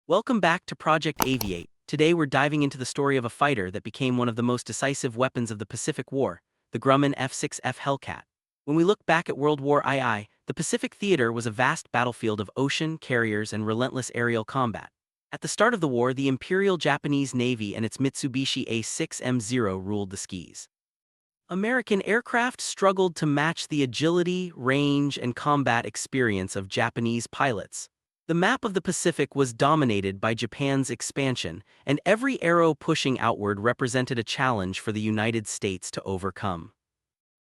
Welcome back to Project Aviate. Today we're diving into the story of a fighter that became one of the most decisive weapons of the Pacific War, the Grumman F6F Hellcat. When we look back at World War II, the Pacific theater was a vast battlefield of ocean, carriers, and relentless aerial combat. At the start of the war, the Imperial Japanese Navy and its Mitsubishi A6M0 ruled the skies. American aircraft struggled to match the agility, range, and combat experience of Japanese pilots. The map of the Pacific was dominated by Japan's expansion, and every arrow pushing outward represented a challenge for the United States to overcome.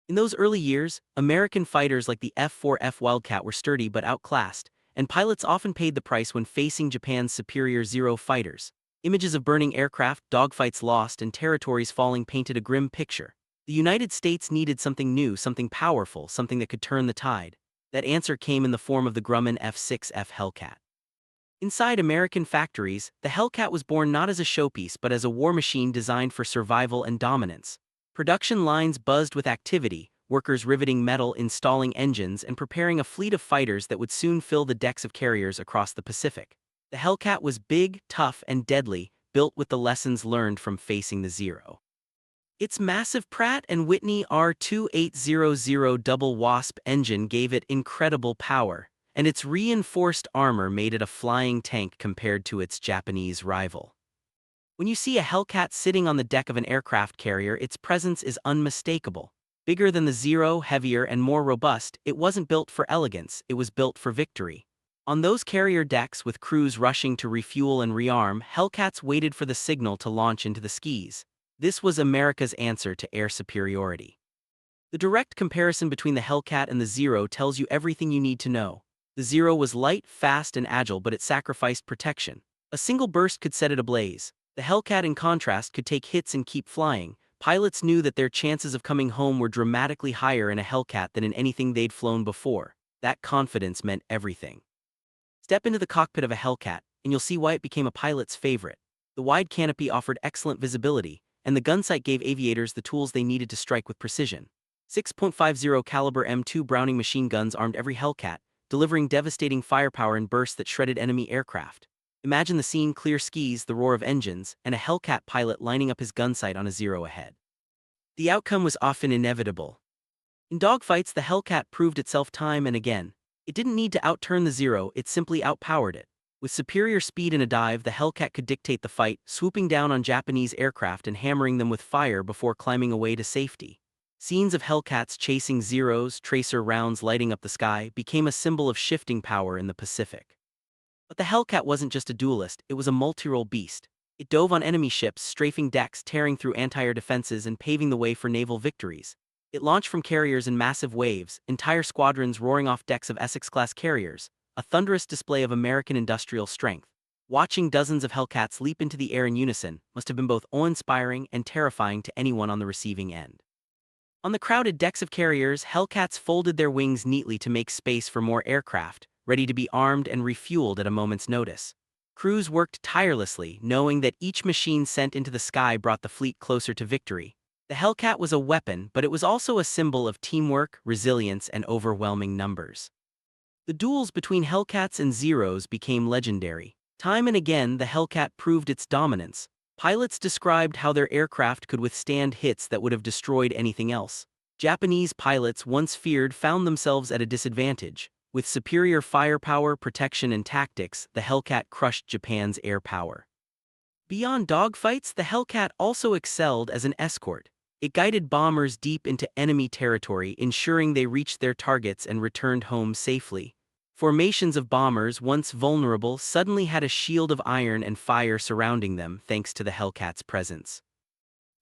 In those early years, American fighters like the F4F Wildcat were sturdy but outclassed, and pilots often paid the price when facing Japan's superior Zero fighters. Images of burning aircraft, dogfights lost, and territories falling painted a grim picture. The United States needed something new, something powerful, something that could turn the tide. That answer came in the form of the Grumman F6F Hellcat. Inside American factories, the Hellcat was born not as a showpiece but as a war machine designed for survival and dominance. Production lines buzzed with activity, workers riveting metal, installing engines, and preparing a fleet of fighters that would soon fill the decks of carriers across the Pacific. The Hellcat was big, tough, and deadly, built with the lessons learned from facing the Zero. Its massive Pratt & Whitney R2800 double Wasp engine gave it incredible power, and its reinforced armor made it a flying tank compared to its Japanese rival. When you see a Hellcat sitting on the deck of an aircraft carrier, its presence is unmistakable. Bigger than the Zero, heavier and more robust, it wasn't built for elegance, it was built for victory. On those carrier decks, with crews rushing to refuel and rearm, Hellcats waited for the signal to launch into the skies. This was America's answer to air superiority. The direct comparison between the Hellcat and the Zero tells you everything you need to know. The Zero was light, fast, and agile, but it sacrificed protection. A single burst could set it ablaze. The Hellcat, in contrast, could take hits and keep flying. Pilots knew that their chances of coming home were dramatically higher in a Hellcat than in anything they'd flown before. That confidence meant everything. Step into the cockpit of a Hellcat, and you'll see why it became a pilot's favorite. The wide canopy offered excellent visibility, and the gunsight gave aviators the tools they needed to strike with precision. 6.50 caliber M2 Browning machine guns armed every Hellcat, delivering devastating firepower in bursts that shredded enemy aircraft. Imagine the scene: clear skies, the roar of engines, and a Hellcat pilot lining up his gunsight on a Zero ahead. The outcome was often inevitable. In dogfights, the Hellcat proved itself time and again. It didn't need to outturn the Zero, it simply outpowered it. With superior speed in a dive, the Hellcat could dictate the fight, swooping down on Japanese aircraft and hammering them with fire before climbing away to safety. Scenes of Hellcats chasing Zeros, tracer rounds lighting up the sky, became a symbol of shifting power in the Pacific. But the Hellcat wasn't just a duelist, it was a multi-role beast. It dove on enemy ships, strafing decks, tearing through anti-air defenses, and paving the way for naval victories. It launched from carriers in massive waves, entire squadrons roaring off decks of Essex-class carriers, a thunderous display of American industrial strength. Watching dozens of Hellcats leap into the air in unison must have been both awe-inspiring and terrifying to anyone on the receiving end. On the crowded decks of carriers, Hellcats folded their wings neatly to make space for more aircraft, ready to be armed and refueled at a moment's notice. Crews worked tirelessly, knowing that each machine sent into the sky brought the fleet closer to victory. The Hellcat was a weapon, but it was also a symbol of teamwork, resilience, and overwhelming numbers. The duels between Hellcats and Zeros became legendary. Time and again, the Hellcat proved its dominance. Pilots described how their aircraft could withstand hits that would have destroyed anything else. Japanese pilots, once feared, found themselves at a disadvantage. With superior firepower, protection, and tactics, the Hellcat crushed Japan's air power. Beyond dogfights, the Hellcat also excelled as an escort. It guided bombers deep into enemy territory, ensuring they reached their targets and returned home safely. Formations of bombers, once vulnerable, suddenly had a shield of iron and fire surrounding them thanks to the Hellcat's presence.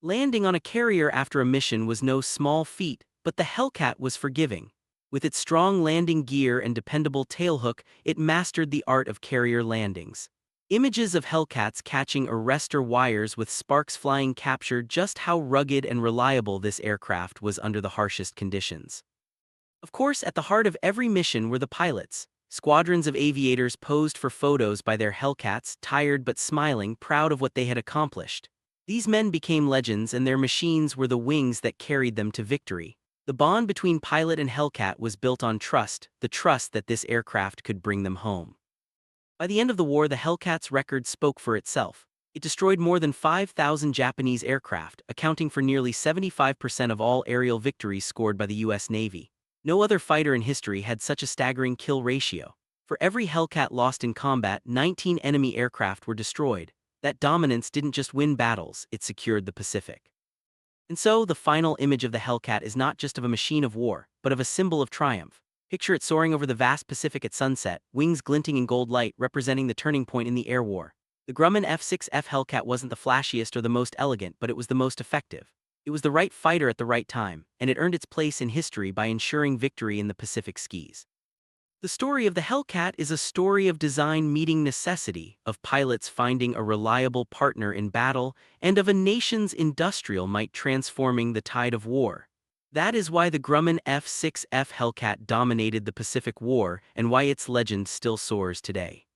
Landing on a carrier after a mission was no small feat, but the Hellcat was forgiving. With its strong landing gear and dependable tailhook, it mastered the art of carrier landings. Images of Hellcats catching arrestor wires with sparks flying captured just how rugged and reliable this aircraft was under the harshest conditions. Of course, at the heart of every mission were the pilots. Squadrons of aviators posed for photos by their Hellcats, tired but smiling, proud of what they had accomplished. These men became legends, and their machines were the wings that carried them to victory. The bond between pilot and Hellcat was built on trust, the trust that this aircraft could bring them home. By the end of the war, the Hellcat's record spoke for itself. It destroyed more than 5,000 Japanese aircraft, accounting for nearly 75% of all aerial victories scored by the U.S. Navy. No other fighter in history had such a staggering kill ratio. For every Hellcat lost in combat, 19 enemy aircraft were destroyed. That dominance didn't just win battles, it secured the Pacific. And so, the final image of the Hellcat is not just of a machine of war, but of a symbol of triumph. Picture it soaring over the vast Pacific at sunset, wings glinting in gold light representing the turning point in the air war. The Grumman F6F Hellcat wasn't the flashiest or the most elegant, but it was the most effective. It was the right fighter at the right time, and it earned its place in history by ensuring victory in the Pacific skies. The story of the Hellcat is a story of design meeting necessity, of pilots finding a reliable partner in battle, and of a nation's industrial might transforming the tide of war. That is why the Grumman F6F Hellcat dominated the Pacific War and why its legend still soars today.